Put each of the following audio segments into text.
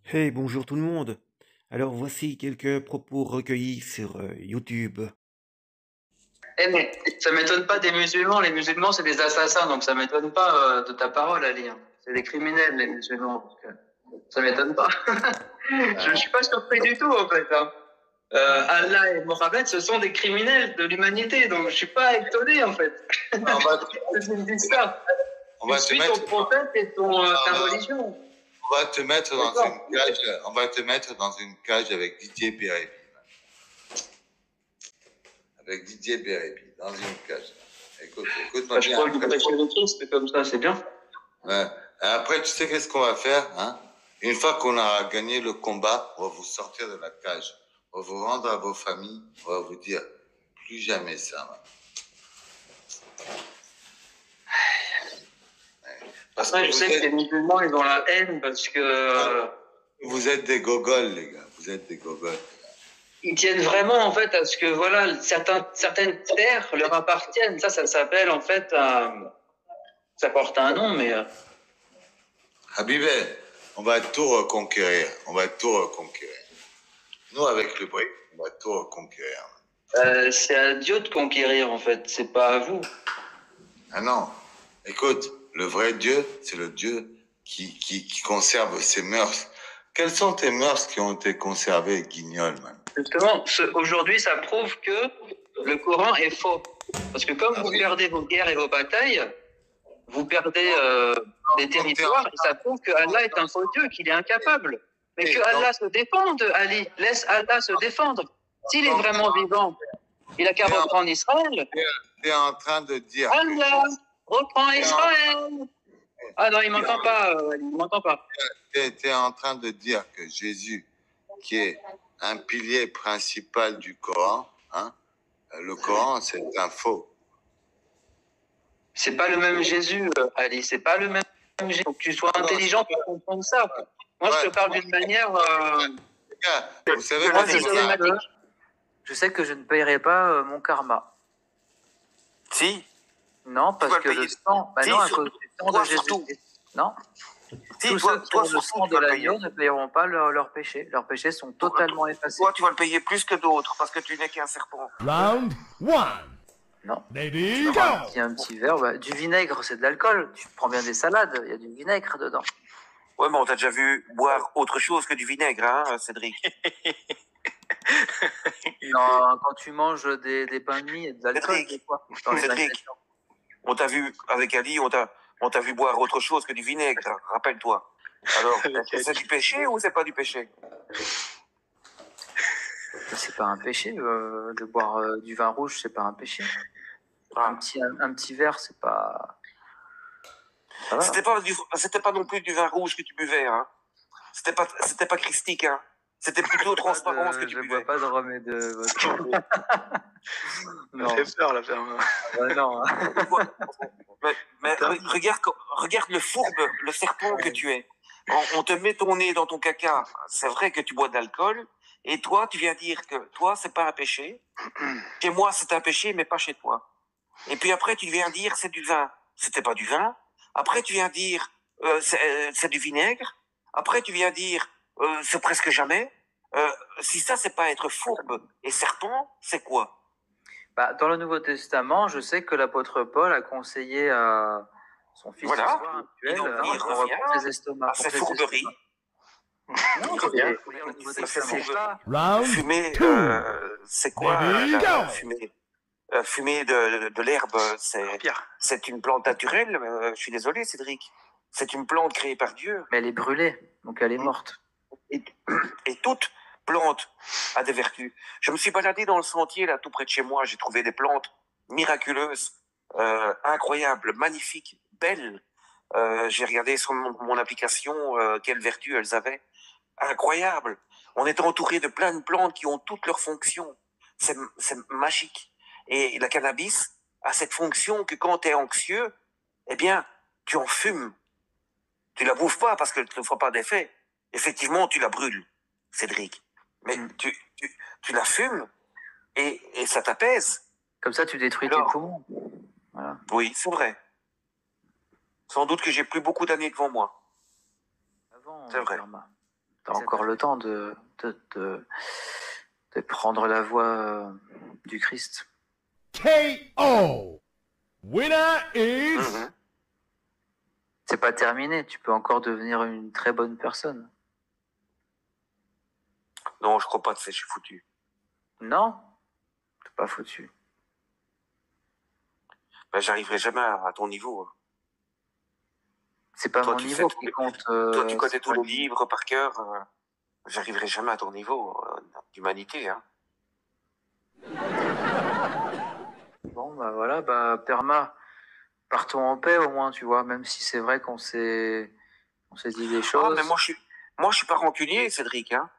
Hey, bonjour tout le monde. Alors voici quelques propos recueillis sur YouTube. Eh, mais ça m'étonne pas des musulmans. Les musulmans, c'est des assassins, donc ça m'étonne pas de ta parole, Ali. C'est des criminels, les musulmans. Ça m'étonne pas. Je suis pas surpris du tout, en fait. Hein. Allah et Mohamed, ce sont des criminels de l'humanité, donc je suis pas étonné, en fait. On va te, me dis ça. On va te mettre ton prophète et ta religion. On va te mettre dans une cage. On va te mettre dans une cage avec Didier Bérébi. Avec Didier Bérébi, dans une cage. Écoute-moi bien. Je crois que vous prêchez le Christ, comme ça, c'est bien. Ouais. Et après, tu sais qu'est-ce qu'on va faire, hein? Une fois qu'on a gagné le combat, on va vous sortir de la cage. On va vous rendre à vos familles. On va vous dire, plus jamais ça. Parce que je sais que les musulmans, ils ont la haine parce que... Vous êtes des gogoles, les gars. Vous êtes des gogoles. Ils tiennent vraiment, en fait, à ce que, voilà, certaines terres leur appartiennent. Ça s'appelle, en fait, ça porte un nom, mais... Habibé, on va tout reconquérir. On va tout reconquérir. Nous, avec le brick, on va tout reconquérir. C'est à Dieu de conquérir, en fait. C'est pas à vous. Ah non. Écoute, le vrai Dieu, c'est le Dieu qui conserve ses mœurs. Quelles sont tes mœurs qui ont été conservées, Guignol, man? Justement, aujourd'hui, ça prouve que le Coran est faux. Parce que comme vous perdez vos guerres et vos batailles, vous perdez des territoires, et ça prouve que Allah est un faux Dieu, qu'il est incapable. Mais que Allah se défende, Ali. Laisse Allah se défendre. S'il est vraiment vivant, il a qu'à reprendre Israël. Tu es en train de dire... Allah reprend Israël. Ah non, il m'entend pas, il m'entend pas. Tu es en train de dire que Jésus, qui est un pilier principal du Coran, hein, le Coran, c'est un faux. C'est pas le même Jésus, Ali. C'est pas le même Jésus. Il faut que tu sois intelligent pour comprendre ça. Moi, je te parle d'une manière... Vous savez moi, je sais que je ne payerai pas mon karma. Si. Non, parce que le sang... Bah si, non, à cause du sang de Jésus. Non. Si, tous ceux qui ont le sang de l'agneau ne payeront pas leurs péchés. Leurs péchés sont totalement effacés. Toi, tu vas le payer plus que d'autres parce que tu n'es qu'un serpent. Round 1. Non. Baby, go! Un petit verre. Bah, du vinaigre, c'est de l'alcool. Tu prends bien des salades, il y a du vinaigre dedans. Ouais, mais on t'a déjà vu boire autre chose que du vinaigre, hein, Cédric? Non, quand tu manges des pains de mie et de l'alcool, Cédric, on t'a vu, avec Ali, on t'a vu boire autre chose que du vinaigre, rappelle-toi. Alors, c'est du péché ou c'est pas du péché? C'est pas un péché, de boire du vin rouge, c'est pas un péché. Ah. Un petit verre, c'est pas... C'était pas non plus du vin rouge que tu buvais, hein. C'était pas christique, hein. C'était plutôt transparent ce que tu buvais. Je bois pas de rhum et de vodka. Non. Ça fait peur, la ferme. Non. mais regarde le fourbe, le serpent que tu es. On te met ton nez dans ton caca. C'est vrai que tu bois de l'alcool. Et toi, tu viens dire que toi, c'est pas un péché. Chez moi, c'est un péché, mais pas chez toi. Et puis après, tu viens dire c'est du vin. C'était pas du vin. Après, tu viens dire c'est du vinaigre. Après, tu viens dire c'est presque jamais. Si ça, c'est pas être fourbe et serpent, c'est quoi? Bah, dans le Nouveau Testament, je sais que l'apôtre Paul a conseillé à son fils actuel de reprendre ses estomacs. À ses fourberies. Non, fumer, c'est quoi fumer de l'herbe, c'est une plante naturelle. Je suis désolé, Cédric. C'est une plante créée par Dieu. Mais elle est brûlée, donc elle est morte. Et toute plante a des vertus. Je me suis baladé dans le sentier, là, tout près de chez moi. J'ai trouvé des plantes miraculeuses, incroyables, magnifiques, belles. J'ai regardé sur mon application quelles vertus elles avaient. Incroyable. On est entouré de plein de plantes qui ont toutes leurs fonctions. C'est magique. Et la cannabis a cette fonction que quand tu es anxieux, eh bien, tu en fumes. Tu la bouffes pas parce qu'elle ne te fera pas d'effet. Effectivement, tu la brûles, Cédric. Mais tu la fumes et ça t'apaise. Comme ça, tu détruis tes poumons. Voilà. Oui, c'est vrai. Sans doute que j'ai plus beaucoup d'années devant moi. Avant, c'est vrai. T'as encore le temps de prendre la voie du Christ. KO. Winner is. C'est pas terminé. Tu peux encore devenir une très bonne personne. Non, je crois pas de ça, je suis foutu. Non, t'es pas foutu. Ben, j'arriverai jamais à ton niveau. C'est pas Toi, mon tu niveau sais qui compte. Toi, tu connais c'est tous pas les le- livres par cœur. J'arriverai jamais à ton niveau d'humanité. Hein. Bon, bah voilà, bah Perma, partons en paix au moins, tu vois, même si c'est vrai qu'on s'est dit des Ah, choses. mais moi, je suis pas rancunier, Cédric. Hein.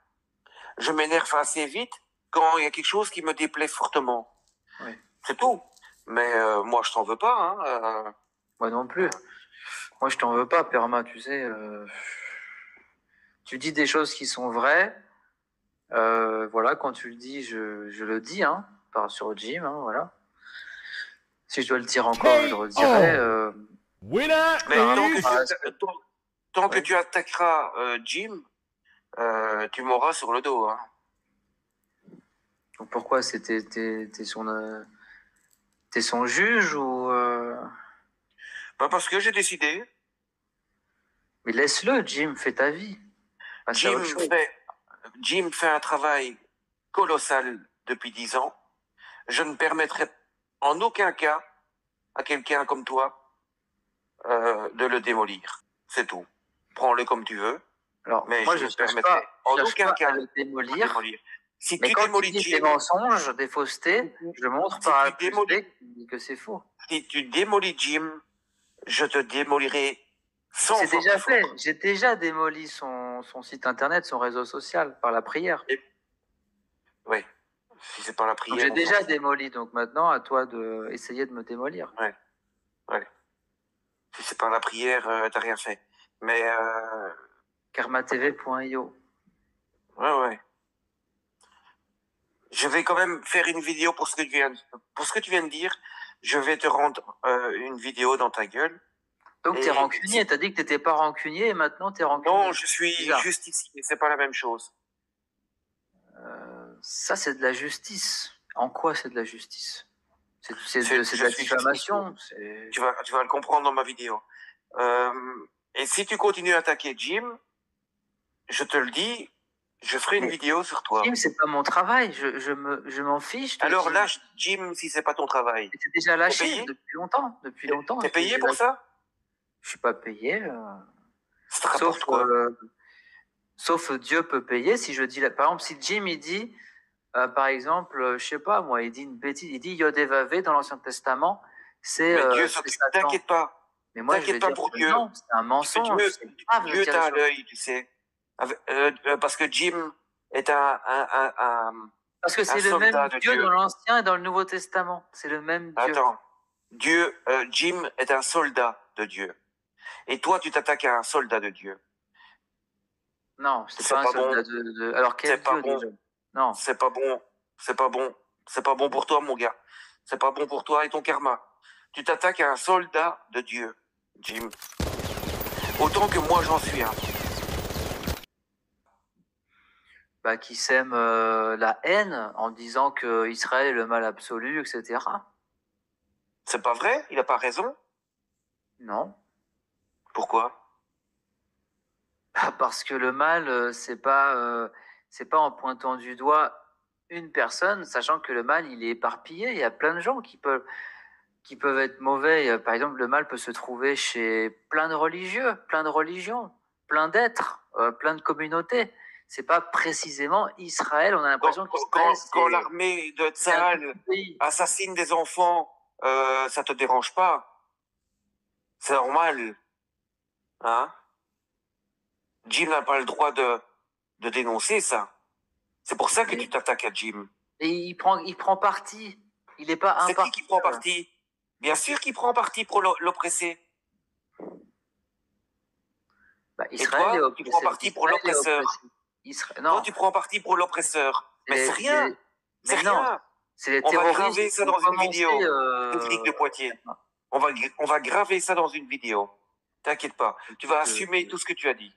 Je m'énerve assez vite quand il y a quelque chose qui me déplaît fortement. Oui. C'est tout. Mais moi, je t'en veux pas. Hein. Moi non plus. Moi, je t'en veux pas, Perma, tu sais. Tu dis des choses qui sont vraies. Voilà, quand tu le dis, je le dis, hein, sur Jim, hein, voilà. Si je dois le dire encore, je le redirai. Winner Mais is. tant que tu attaqueras Jim, tu m'auras sur le dos. Hein. Donc pourquoi t'es son juge ou Bah parce que j'ai décidé. Mais laisse-le, Jim, fais ta vie. Passe à autre chose. Jim fait un travail colossal depuis 10 ans. Je ne permettrai en aucun cas à quelqu'un comme toi de le démolir. C'est tout. Prends-le comme tu veux. Alors, Mais moi, je je ne cherche permettrai pas, en cherche aucun pas cas à le de le démolir. démolir. Si Mais tu quand démolis tu dis des Jim, mensonges, des faussetés, je montre Si par A tu plus démolis- B que c'est faux. si tu démolis Jim, je te démolirai 100 C'est fois déjà plus fait. fort. J'ai déjà démoli son site internet, son réseau social par la prière. Oui. Si c'est pas la Donc prière. j'ai on déjà s'en fout. démoli. Donc maintenant, à toi d'essayer de me démolir. Si c'est pas la prière, t'as rien fait. Mais karmatv.io. ouais. Je vais quand même faire une vidéo pour ce que tu viens de dire. Je vais te rendre une vidéo dans ta gueule. Donc t'es Et rancunier. T'as dit que t'étais pas rancunier et maintenant t'es rancunier. Non, je suis Bizarre. justicier. C'est pas la même chose. Ça, c'est de la justice. En quoi c'est de la justice? C'est Je de la suis diffamation. Tu vas le comprendre dans ma vidéo. Et si tu continues à attaquer Jim, je te le dis, je ferai une vidéo sur toi. Jim, c'est pas mon travail. Je m'en fiche. Alors lâche Jim si c'est pas ton travail. C'est déjà lâché payé depuis longtemps. Depuis longtemps. T'es payé pour ça? Je suis pas payé. Ça te rapporte quoi? Sauf Dieu peut payer. Si je dis, par exemple, si Jim il dit, par exemple, je sais pas moi, il dit une bêtise, il dit Yod et Vavé dans l'Ancien Testament, c'est. Mais Dieu c'est s'occupe. Satan. T'inquiète pas. Mais moi, je vais T'inquiète pas dire pour que Dieu. non, c'est un mensonge. C'est grave de Dieu dire t'a à des choses. l'œil, tu sais. Parce que Jim est un Parce que c'est le soldat même de Dieu Dieu. dans l'Ancien et dans le Nouveau Testament. C'est le même Dieu. Attends. Jim est un soldat de Dieu. Et toi, tu t'attaques à un soldat de Dieu. Non, c'est C'est pas un pas soldat de. Alors quel C'est pas Dieu bon. déjà? Non. C'est pas bon. C'est pas bon. C'est pas bon pour toi, mon gars. C'est pas bon pour toi et ton karma. Tu t'attaques à un soldat de Dieu, Jim. Autant que moi, j'en suis un. Bah, qui sème la haine en disant que Israël est le mal absolu, etc. C'est pas vrai? Il a pas raison? Non. Pourquoi? Parce que le mal, c'est pas en pointant du doigt une personne, sachant que le mal, il est éparpillé. Il y a plein de gens qui peuvent être mauvais. Par exemple, le mal peut se trouver chez plein de religieux, plein de religions, plein d'êtres, plein de communautés. C'est pas précisément Israël. On a l'impression Quand l'armée de Tsahal assassine des enfants, ça te dérange pas? C'est normal. Hein? Jim n'a pas le droit de dénoncer ça. C'est pour ça que tu t'attaques à Jim. Et il prend parti. Il n'est pas C'est qui prend parti? Bien sûr qu'il prend parti pour l'oppressé. Bah, Israël, et toi, tu prends parti pour l'oppresseur. Non. Toi, tu prends parti pour l'oppresseur. Mais c'est rien. C'est rien. C'est les On va terroristes. graver ça dans une vidéo. Cédric de Poitiers. On va graver ça dans une vidéo. T'inquiète pas. Tu vas assumer tout ce que tu as dit.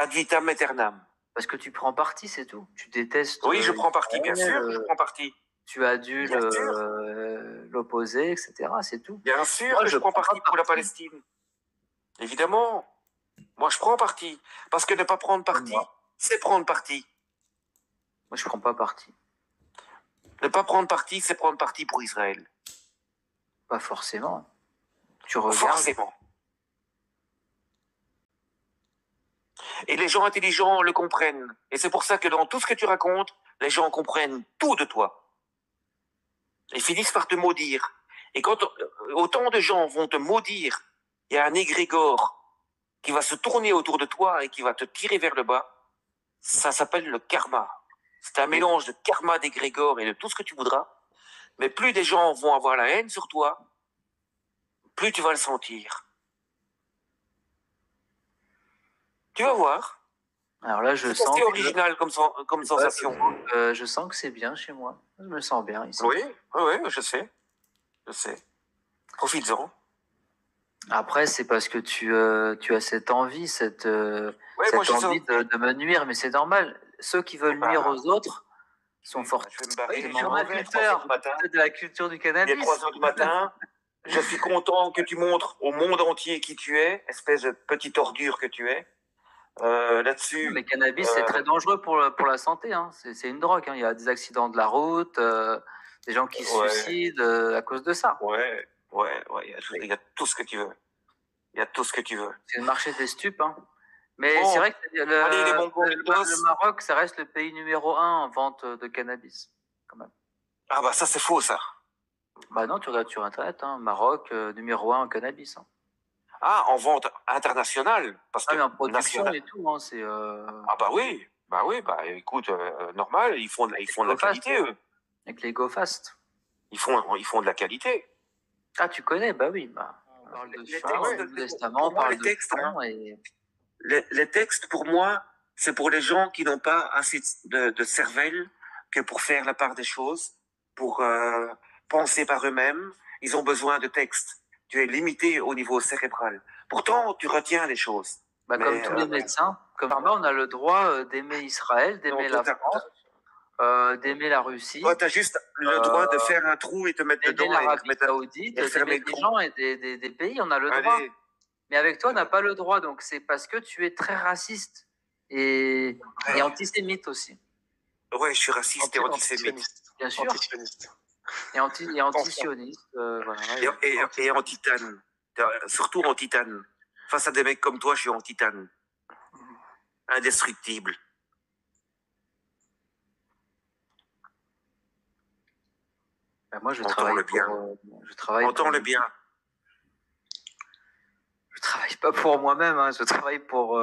ad vitam aeternam. Parce que tu prends parti, c'est tout. Tu détestes. Oui, je prends parti, bien sûr, je prends parti. Tu adules Bien sûr. l'opposé, etc. C'est tout. Bien sûr Moi, que je je prends prends parti pas pour la parti. Palestine. Évidemment. Moi, je prends parti. Parce que ne pas prendre parti, Moi. c'est prendre parti. Moi, je prends pas parti. Ne pas prendre parti, c'est prendre parti pour Israël. Pas forcément. Tu regardes. Forcément. Et les gens intelligents le comprennent. Et c'est pour ça que dans tout ce que tu racontes, les gens comprennent tout de toi. Et finissent par te maudire. Et quand autant de gens vont te maudire, il y a un égrégore qui va se tourner autour de toi et qui va te tirer vers le bas. Ça s'appelle le karma. C'est un mélange de karma, d'égrégore et de tout ce que tu voudras. Mais plus des gens vont avoir la haine sur toi, plus tu vas le sentir. Tu vas voir. Alors là, je C'est sens assez que, original comme sensation. je sens que c'est bien chez moi. Je me sens bien ici. Oui, oui, je sais. Je sais. Profites-en. Après, c'est parce que tu as cette envie, cette moi, je envie de me nuire, mais c'est normal. Ceux qui veulent nuire aux autres sont Je vais me barrer. fortement Je m'en vais à 3 heures du matin. de la culture du Il est cannabis. 3 heures du matin. Je suis content que tu montres au monde entier qui tu es, espèce de petite ordure que tu es. Là-dessus. Mais cannabis, c'est très dangereux pour la santé. Hein. C'est une drogue. Hein. Il y a des accidents de la route, des gens qui se suicident à cause de ça. Ouais. Il y a tout ce que tu veux. Il y a tout ce que tu veux. C'est le marché des stupes. Hein. Mais Bon. c'est vrai que Allez, les Mongols, le Maroc, ça reste le pays numéro 1 en vente de cannabis. Quand même. Ah bah ça, c'est faux, ça. Bah non, tu regardes sur Internet. Hein. Maroc, numéro 1 en cannabis. Hein. Ah, en vente internationale. Parce que mais en production nationale. et tout. Hein, c'est, Ah bah oui. Écoute, normal, ils font de la qualité, eux. Avec les Go Fast. Ils font de la qualité. Ah, tu connais? Bah oui. Bah, on parle de Les fin, textes, du Testament, on parle de fond et... Les textes, pour moi, c'est pour les gens qui n'ont pas assez de cervelle que pour faire la part des choses, pour penser par eux-mêmes. Ils ont besoin de textes. Tu es limité au niveau cérébral. Pourtant, tu retiens les choses. Bah, comme tous les médecins, comme on a le droit d'aimer Israël, d'aimer la France, d'aimer la Russie. Toi, tu as juste le droit de faire un trou et te mettre dedans. D'aimer l'Arabie Saoudite, d'aimer des gens et des pays, on a le droit. Mais avec toi, on n'a pas le droit. Donc, c'est parce que tu es très raciste et antisémite aussi. Ouais, je suis raciste et antisémite. Bien sûr. Antisioniste. Et anti-sioniste. Voilà. Et anti-titane. Surtout anti-titane. Face à des mecs comme toi, je suis anti-titane. Indestructible. Ben moi, je Entends travaille le bien. Entends le bien. Je travaille pas pour moi-même. Hein. Je travaille pour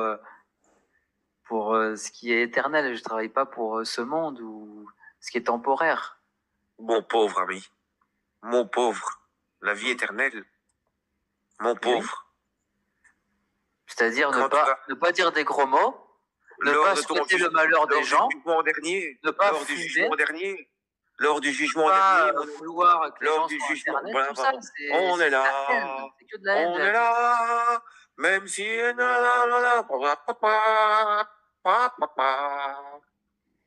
ce qui est éternel. Je travaille pas pour ce monde ou ce qui est temporaire. Mon pauvre ami. Mon pauvre. La vie éternelle. Mon pauvre. C'est-à-dire ne pas dire des gros mots, ne pas souhaiter le malheur des gens, ne pas fumer. Lors du jugement dernier, vouloir que les gens lors du soient jugement, Internet, tout ça, on est là, c'est que de la haine, on est là, même si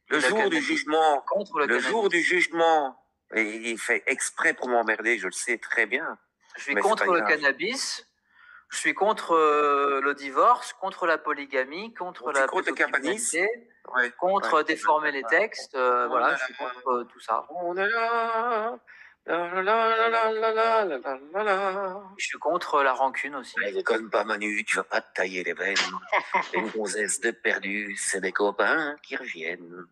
le jour du jugement, jour du jugement, et il fait exprès pour m'emmerder, je le sais très bien. Je suis contre le cannabis, je suis contre le divorce, contre la polygamie, contre la pédocriminalité, contre déformer les textes, voilà, je suis contre tout ça. On est là. Je suis contre la rancune aussi. Ne déconne pas, Manu, tu vas pas te tailler les veines. Une gonzesse de perdu, c'est des copains qui reviennent.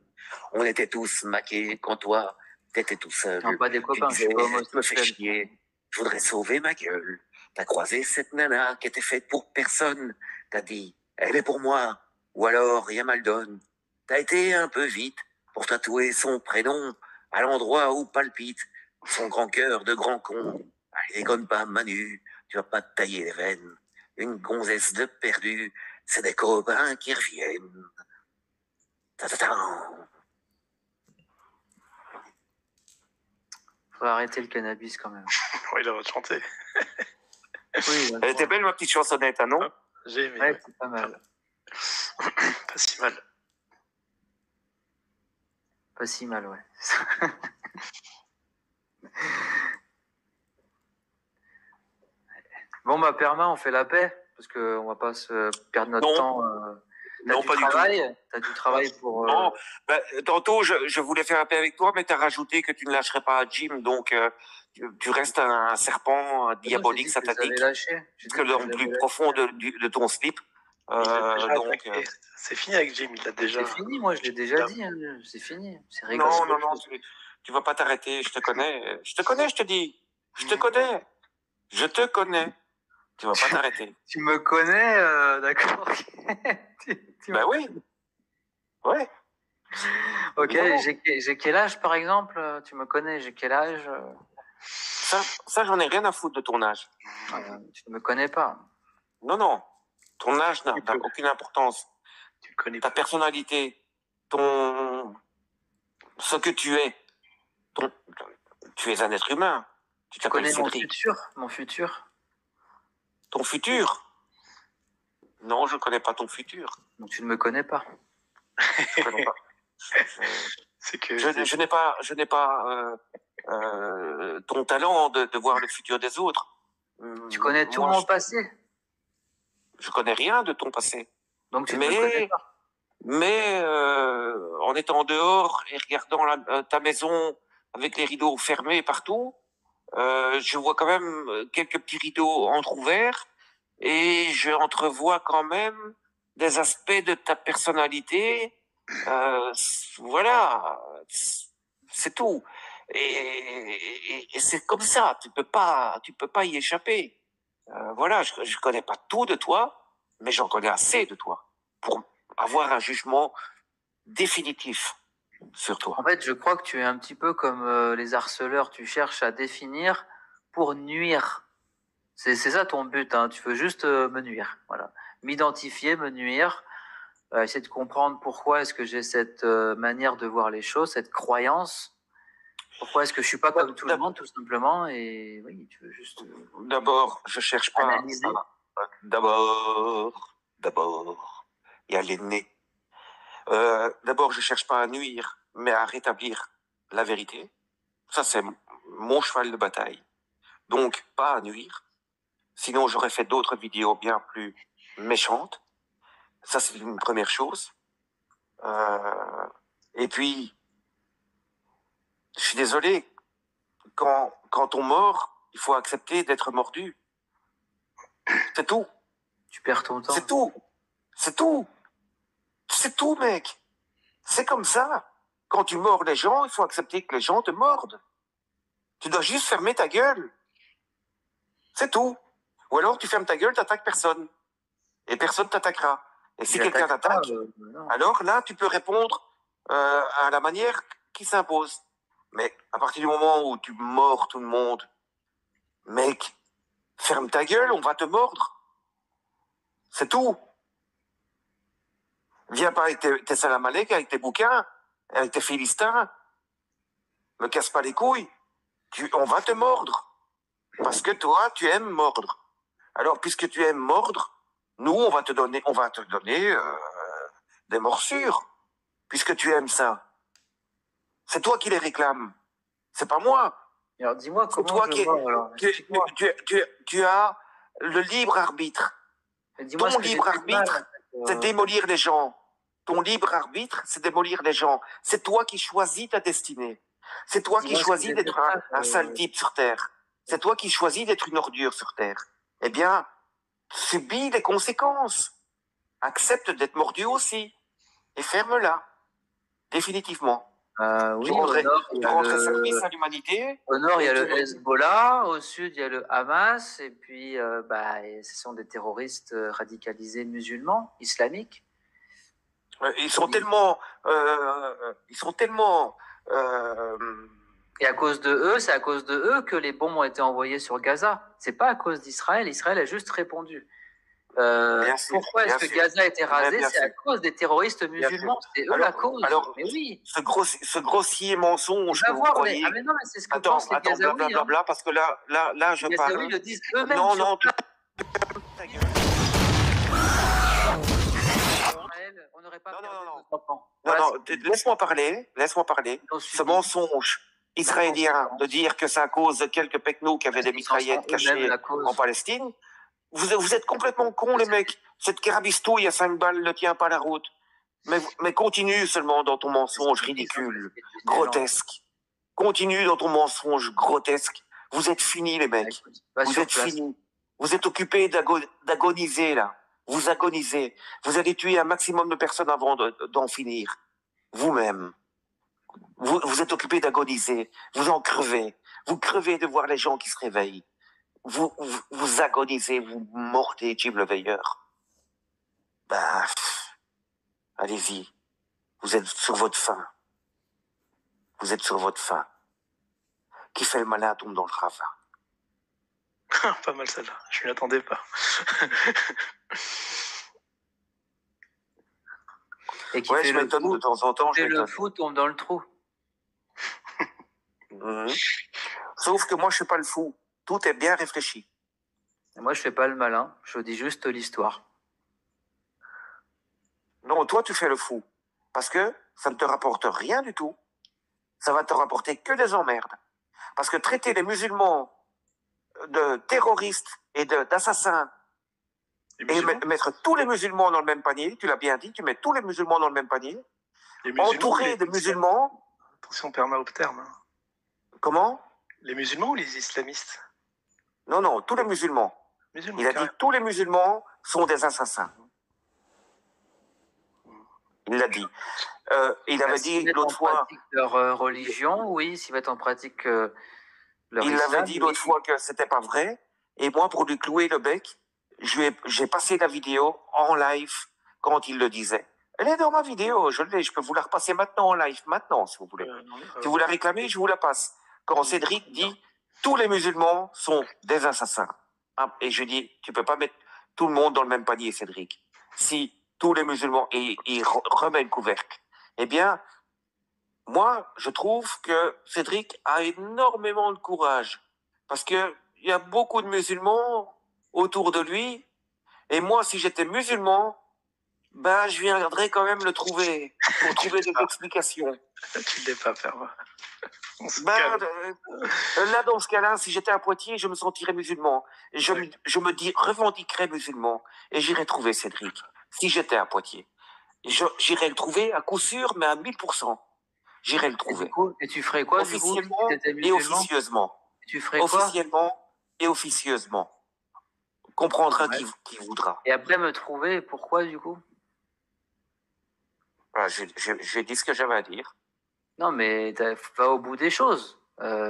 On était tous maqués quand toi, t'étais tout seul. Non, pas des copains, je suis pas homosexuel. Me fais chier, je voudrais sauver ma gueule. T'as croisé cette nana qui était faite pour personne. T'as dit, elle est pour moi. Ou alors, rien mal donne. T'as été un peu vite pour tatouer son prénom à l'endroit où palpite son grand cœur de grand con. Allez, déconne pas, Manu, tu vas pas te tailler les veines. Une gonzesse de perdu, c'est des copains qui reviennent. Ta-ta-ta. Faut arrêter le cannabis quand même. Oui, il a chanté. Oui, elle était belle, ma petite chansonnette, hein, non? J'ai aimé. Ouais, c'est pas mal. si mal. Pas si mal, ouais. Bon, bah, Perma, on fait la paix, parce qu'on va pas se perdre notre Non. temps. Non, pas du tout. T'as du travail pour... Non, ben, tantôt, je voulais faire un paix avec toi, mais tu as rajouté que tu ne lâcherais pas à Jim, donc tu restes un serpent diabolique, satanique, que dans le plus profond de ton slip. Donc, c'est fini avec Jim, il l'a déjà. C'est fini, moi je l'ai déjà dit, hein. C'est fini. C'est rigolo. Non, tu vas pas t'arrêter, je te connais, je te dis, je te connais. Tu vas pas t'arrêter. Tu me connais, d'accord. Ben oui. Ouais. Ok, j'ai quel âge par exemple? Tu me connais, j'ai quel âge? Ça j'en ai rien à foutre de ton âge. Tu ne me connais pas. Non. Ton âge n'a aucune importance. Tu connais ta personnalité, ce que tu es. Tu es un être humain. Tu connais mon futur? Ton futur? Non, je ne connais pas ton futur. Donc tu ne me connais pas. Je connais pas. Je n'ai pas ton talent de voir le futur des autres. Tu connais tout mon passé? Je connais rien de ton passé. Donc tu ne me connais pas. Mais en étant dehors et regardant ta maison avec les rideaux fermés partout, je vois quand même quelques petits rideaux entrouverts et je entrevois quand même des aspects de ta personnalité. Voilà, c'est tout. Et c'est comme ça. Tu peux pas y échapper. Voilà, je connais pas tout de toi, mais j'en connais assez de toi pour avoir un jugement définitif sur toi. En fait, je crois que tu es un petit peu comme les harceleurs. Tu cherches à définir pour nuire. C'est ça ton but, hein. Tu veux juste me nuire. Voilà. M'identifier, me nuire. Essayer de comprendre pourquoi est-ce que j'ai cette manière de voir les choses, cette croyance. Pourquoi est-ce que je suis pas comme tout le monde, tout simplement. Et oui, tu veux juste... D'abord, je cherche pas... analyser. D'abord, il y a les nez. D'abord, je cherche pas à nuire, mais à rétablir la vérité. Ça, c'est mon cheval de bataille. Donc, pas à nuire. Sinon, j'aurais fait d'autres vidéos bien plus méchantes. Ça, c'est une première chose. Et puis, je suis désolé, quand on mord, il faut accepter d'être mordu. C'est tout. Tu perds ton temps. C'est tout. C'est tout, mec. C'est comme ça. Quand tu mords les gens, il faut accepter que les gens te mordent. Tu dois juste fermer ta gueule. C'est tout. Ou alors tu fermes ta gueule, t'attaques personne. Et personne t'attaquera. Et si quelqu'un t'attaque, alors là, tu peux répondre à la manière qui s'impose. Mais à partir du moment où tu mords tout le monde, mec, ferme ta gueule, on va te mordre. C'est tout. Viens pas avec tes salamalek, avec tes bouquins, avec tes philistins. Me casse pas les couilles. On va te mordre. Parce que toi, tu aimes mordre. Alors, puisque tu aimes mordre, nous, on va te donner des morsures. Puisque tu aimes ça. C'est toi qui les réclames. C'est pas moi. Alors, dis-moi comment toi je vois, alors. Tu as le libre arbitre. Ton libre arbitre, c'est démolir les gens. Ton libre arbitre, c'est démolir les gens. C'est toi qui choisis ta destinée. C'est toi qui choisis d'être un sale type sur Terre. C'est toi qui choisis d'être une ordure sur Terre. Eh bien, subis les conséquences. Accepte d'être mordu aussi. Et ferme-la. Définitivement. Oui, tu rendrais service à l'humanité. Au nord, il y a le Hezbollah, au sud, il y a le Hamas, et puis ce sont des terroristes radicalisés musulmans, islamiques. Ils sont tellement... Et à cause de eux, c'est à cause de eux que les bombes ont été envoyées sur Gaza. C'est pas à cause d'Israël. Israël a juste répondu. Pourquoi est-ce que Gaza a été rasé? C'est à cause des terroristes musulmans. C'est eux la cause. Alors, mais oui. Ce grossier mensonge que vous croyez... mais non, mais c'est ce que pensent les Gazaouis. Blablabla, parce que là, je parle... Les Gazaouis le disent eux-mêmes. Non, On n'aurais pas Non, perdu non, nos enfants. non, Voilà, non, laisse-moi parler. Ils Ce mensonge israélien de dire que c'est à cause de quelques pecnos qui avaient des mitraillettes cachées en Palestine. Vous êtes complètement cons, les mecs. Cette carabistouille à 5 balles ne tient pas la route. Mais continue seulement dans ton mensonge ridicule, grotesque. Continue dans ton mensonge grotesque. Vous êtes finis, les mecs. Vous êtes finis. Vous êtes occupés d'agoniser, là. Vous agonisez. Vous allez tuer un maximum de personnes avant d'en finir. Vous-même. Vous êtes occupés d'agoniser. Vous en crevez. Vous crevez de voir les gens qui se réveillent. Vous agonisez, vous mordez Jim le Veilleur. Ben, allez-y. Vous êtes sur votre faim. Vous êtes sur votre faim. Qui fait le malin tombe dans le ravin. Pas mal celle-là, je m'y attendais pas. Et qui Ouais, fait je m'étonne de temps en temps. le fou tombe dans le trou. Sauf que moi, je suis pas le fou. Tout est bien réfléchi. Et moi, je fais pas le malin, je dis juste l'histoire. Non, toi, tu fais le fou. Parce que ça ne te rapporte rien du tout. Ça va te rapporter que des emmerdes. Parce que traiter les musulmans de terroristes et d'assassins et mettre tous les musulmans dans le même panier, tu l'as bien dit, tu mets tous les musulmans dans le même panier, entouré de musulmans. Attention, perma-opterme. Comment? Les musulmans ou les islamistes? Non, tous les musulmans. Il a dit tous les musulmans sont des assassins. Il l'a dit. Il avait dit l'autre fois. Leur religion, oui, s'ils mettent en pratique leur il islam. avait dit l'autre fois que c'était pas vrai. Et moi, pour lui clouer le bec, j'ai passé la vidéo en live quand il le disait. Elle est dans ma vidéo, je l'ai. Je peux vous la repasser maintenant en live, maintenant, si vous voulez. Si vous la réclamez, je vous la passe. Quand Cédric dit tous les musulmans sont des assassins. Et je dis, tu peux pas mettre tout le monde dans le même panier, Cédric. Si tous les musulmans, et il remet le couvercle. Eh bien, moi, je trouve que Cédric a énormément de courage. Parce que il y a beaucoup de musulmans autour de lui. Et moi, si j'étais musulman, ben, je viendrais quand même le trouver. Pour trouver des explications. Tu ne l'es pas, Perma. Là, dans ce cas-là, si j'étais à Poitiers, je me sentirais musulman. Je me revendiquerais musulman. Et j'irais trouver Cédric. Si j'étais à Poitiers. J'irais le trouver à coup sûr, mais à 1000%. J'irais le trouver. Et tu ferais quoi, officiellement et officieusement. Tu ferais quoi? Officiellement et officieusement. Comprendra qui voudra. Et après me trouver, pourquoi du coup? J'ai dit ce que j'avais à dire. Non, mais va au bout des choses.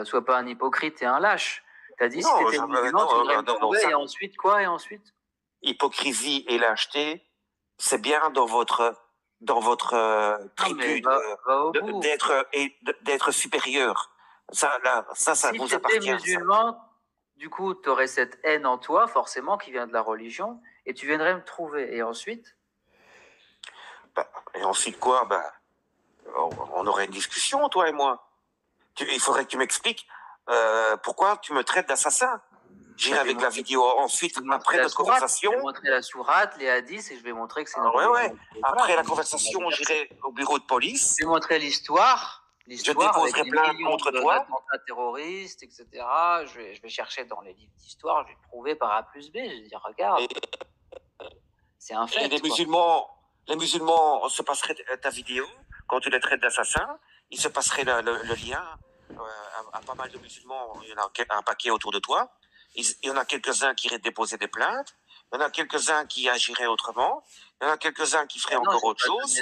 Sois pas un hypocrite et un lâche. T'as dit si t'étais musulman, tu devrais me trouver, et ensuite quoi? Et ensuite? Hypocrisie et lâcheté, c'est bien dans votre tribu d'être supérieur. Ça vous appartient. Si tu étais musulman, du coup, tu aurais cette haine en toi, forcément, qui vient de la religion, et tu viendrais me trouver. Et ensuite? Et ensuite quoi? On aurait une discussion, toi et moi. Il faudrait que tu m'expliques pourquoi tu me traites d'assassin. J'irai avec la vidéo ensuite, après notre conversation. Je vais montrer la sourate, les hadiths, et je vais montrer que c'est normal. Ouais. Après la conversation, j'irai au bureau de police. Je vais montrer l'histoire. Je déposerai plainte contre toi. Terroriste, etc. Je vais chercher dans les livres d'histoire, je vais prouver par A plus B. Je vais dire, regarde, c'est un fait. Et les musulmans se passeraient ta vidéo, quand tu les traites d'assassins, ils se passeraient le lien à pas mal de musulmans. Il y en a un paquet autour de toi. Il y en a quelques-uns qui iraient déposer des plaintes. Il y en a quelques-uns qui agiraient autrement. Il y en a quelques-uns qui feraient encore autre chose.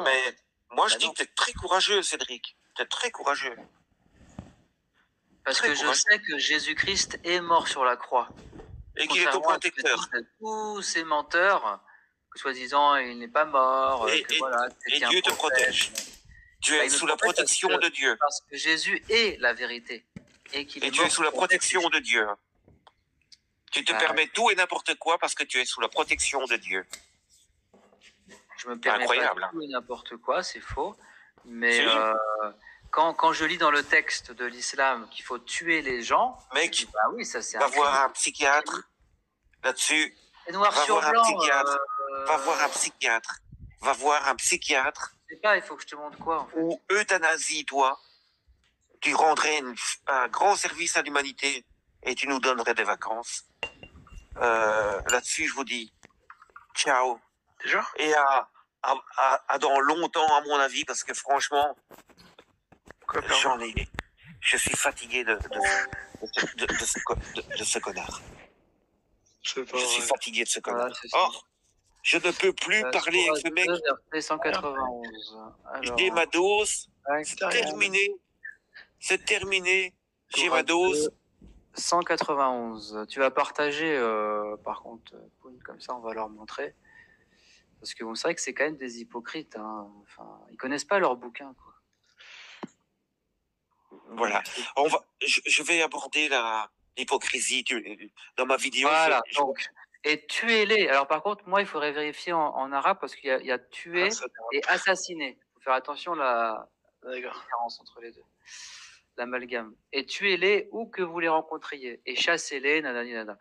Mais moi, je dis que tu es très courageux, Cédric. Tu es très courageux. Parce que je sais que Jésus-Christ est mort sur la croix. Et qu'il est ton protecteur. Tous ces menteurs, que soi-disant il n'est pas mort. Et Dieu te protège. Tu es sous la protection de Dieu. Parce que Jésus est la vérité. Et tu es sous la protection de Dieu. Tu te permets tout et n'importe quoi parce que tu es sous la protection de Dieu. Je me permets pas tout et n'importe quoi, c'est faux. Mais quand je lis dans le texte de l'islam qu'il faut tuer les gens, mec, oui, ça c'est va voir un psychiatre là-dessus. Noir sur blanc. Va voir un psychiatre. va voir un psychiatre, Je sais pas, il faut que je te montre quoi, en fait. ou euthanasie-toi, tu rendrais un grand service à l'humanité et tu nous donnerais des vacances. Là-dessus, je vous dis ciao. Déjà? Et à dans longtemps, à mon avis, parce que franchement, Quoi, pardon? je suis fatigué de ce connard. C'est pas Je suis vrai. fatigué de ce connard. Voilà, c'est ça. Or, je ne peux plus parler avec ce mec. Verset 191. Alors, J'ai ma dose. tac, C'est terminé. C'est terminé. J'ai ma dose. 191. Tu vas partager, par contre, Poun, comme ça, on va leur montrer. Parce que bon, c'est vrai que c'est quand même des hypocrites. Hein. Enfin, ils connaissent pas leur bouquin, quoi. Voilà. Je vais aborder l'hypocrisie dans ma vidéo. Voilà. Donc, et tuez-les. Alors, par contre, moi, il faudrait vérifier en arabe parce qu'il y a tuer et assassiner. Il faut faire attention à la différence entre les deux. L'amalgame. Et tuez-les où que vous les rencontriez. Et chassez-les, nanani, nana.